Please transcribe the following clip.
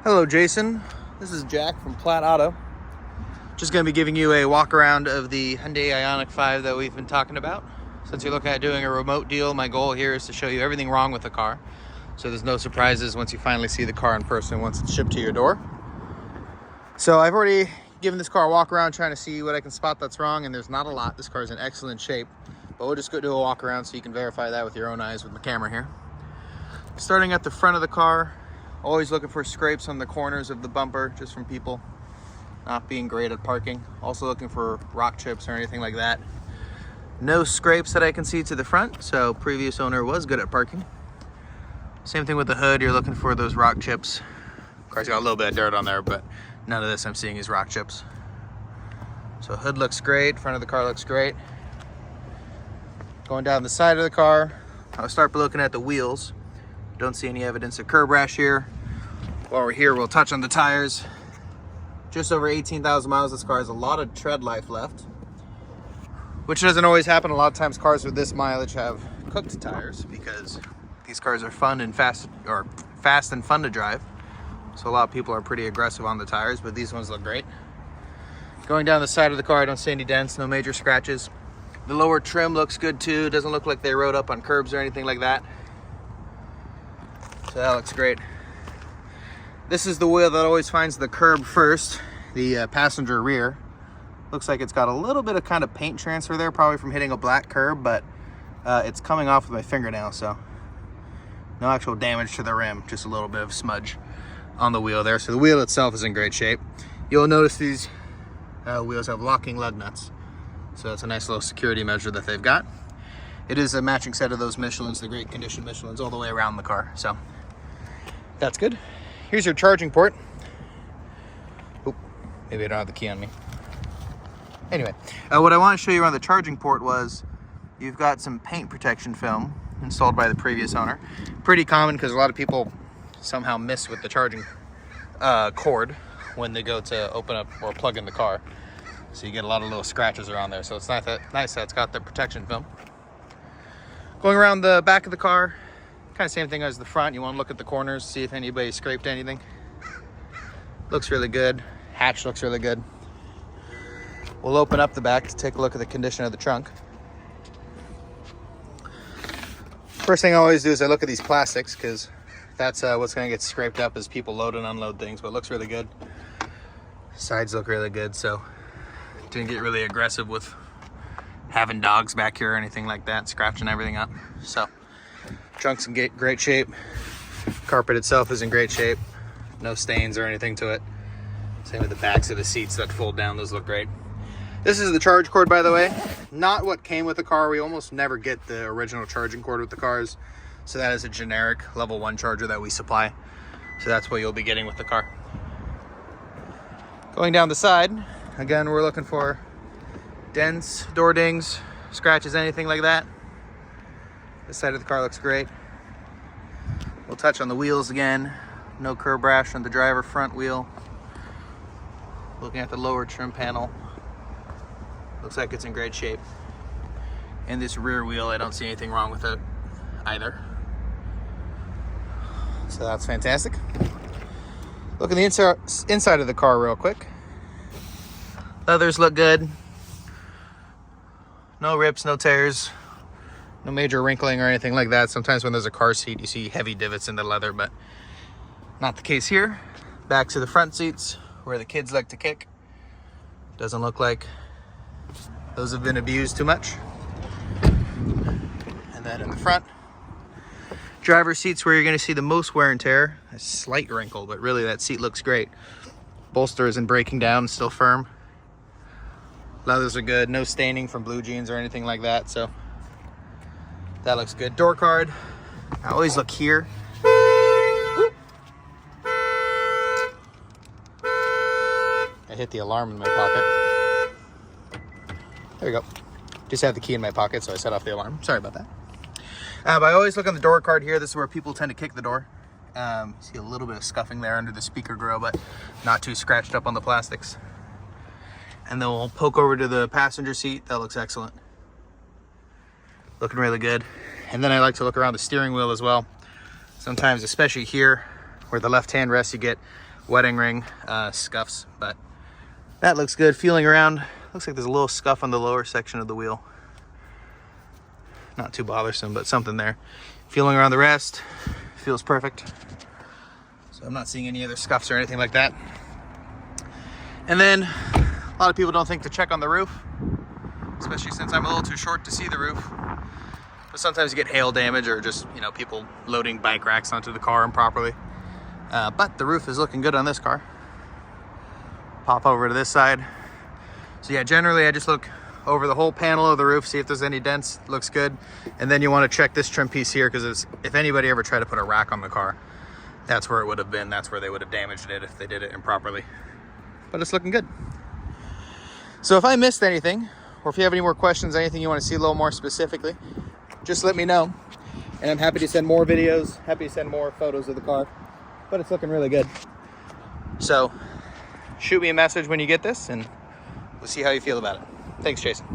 Hello Jason, this is Jack from Platt Auto. Just going to be giving you a walk around of the Hyundai Ioniq 5 that we've been talking about. Since you're looking at doing a remote deal, my goal here is to show you everything wrong with the car, so there's no surprises once you finally see the car in person once it's shipped to your door. So I've already given this car a walk around trying to see what I can spot that's wrong, and there's not a lot. This car is in excellent shape, but we'll just go do a walk around so you can verify that with your own eyes with the camera here. Starting at the front of the car, always looking for scrapes on the corners of the bumper, just from people not being great at parking. Also looking for rock chips or anything like that. No scrapes that I can see to the front, so previous owner was good at parking. Same thing with the hood, you're looking for those rock chips. Of course, got a little bit of dirt on there, but none of this I'm seeing is rock chips. So hood looks great, front of the car looks great. Going down the side of the car, I'll start by looking at the wheels. Don't see any evidence of curb rash here. While we're here, we'll touch on the tires. Just over 18,000 miles. This car has a lot of tread life left, which doesn't always happen. A lot of times cars with this mileage have cooked tires because these cars are fun and fast and fun to drive. So a lot of people are pretty aggressive on the tires, but these ones look great. Going down the side of the car, I don't see any dents, no major scratches. The lower trim looks good too. Doesn't look like they rode up on curbs or anything like that. So that looks great. This is the wheel that always finds the curb first, the passenger rear. Looks like it's got a little bit of kind of paint transfer there, probably from hitting a black curb, but it's coming off with my fingernail, so no actual damage to the rim, just a little bit of smudge on the wheel there. So the wheel itself is in great shape. You'll notice these wheels have locking lug nuts, so that's a nice little security measure that they've got. It is a matching set of those Michelins, the great condition Michelins, all the way around the car, so that's good. Here's your charging port. Oop, maybe I don't have the key on me. Anyway, what I want to show you around the charging port was you've got some paint protection film installed by the previous owner. Pretty common because a lot of people somehow miss with the charging cord when they go to open up or plug in the car. So you get a lot of little scratches around there. So it's nice that it's got the protection film. Going around the back of the car, kind of same thing as the front. You want to look at the corners, see if anybody scraped anything. Looks really good. Hatch looks really good. We'll open up the back to take a look at the condition of the trunk. First thing I always do is I look at these plastics, because that's what's going to get scraped up as people load and unload things, but it looks really good. Sides look really good, so didn't get really aggressive with having dogs back here or anything like that, scratching everything up. So trunk's in great shape. Carpet itself is in great shape. No stains or anything to it. Same with the backs of the seats that fold down. Those look great. This is the charge cord, by the way. Not what came with the car. We almost never get the original charging cord with the cars. So that is a generic level 1 charger that we supply. So that's what you'll be getting with the car. Going down the side, again, we're looking for dents, door dings, scratches, anything like that. This side of the car looks great. We'll touch on the wheels again. No curb rash on the driver front wheel. Looking at the lower trim panel. Looks like it's in great shape. And this rear wheel, I don't see anything wrong with it either. So that's fantastic. Look at the inside of the car real quick. Leathers look good. No rips, no tears. No major wrinkling or anything like that. Sometimes when there's a car seat, you see heavy divots in the leather, but not the case here. Back to the front seats, where the kids like to kick. Doesn't look like those have been abused too much. And then in the front, driver's seats, where you're going to see the most wear and tear. A slight wrinkle, but really that seat looks great. Bolster isn't breaking down, still firm. Leathers are good, no staining from blue jeans or anything like that, so that looks good. Door card, I always look here. I hit the alarm in my pocket. There we go. Just had the key in my pocket, so I set off the alarm. Sorry about that. But I always look on the door card here. This is where people tend to kick the door. See a little bit of scuffing there under the speaker grill, but not too scratched up on the plastics. And then we'll poke over to the passenger seat. That looks excellent. Looking really good. And then I like to look around the steering wheel as well. Sometimes, especially here where the left hand rests, you get wedding ring scuffs, but that looks good. Feeling around, looks like there's a little scuff on the lower section of the wheel. Not too bothersome, but something there. Feeling around the rest, feels perfect. So I'm not seeing any other scuffs or anything like that. And then a lot of people don't think to check on the roof, especially since I'm a little too short to see the roof. But sometimes you get hail damage or just, you know, people loading bike racks onto the car improperly. But the roof is looking good on this car. Pop over to this side. So yeah, generally I just look over the whole panel of the roof, see if there's any dents. Looks good. And then you want to check this trim piece here, because if anybody ever tried to put a rack on the car, that's where it would have been. That's where they would have damaged it if they did it improperly. But it's looking good. So if I missed anything, or if you have any more questions, anything you want to see a little more specifically, just let me know. And I'm happy to send more videos, happy to send more photos of the car. But it's looking really good. So shoot me a message when you get this, and we'll see how you feel about it. Thanks, Jason.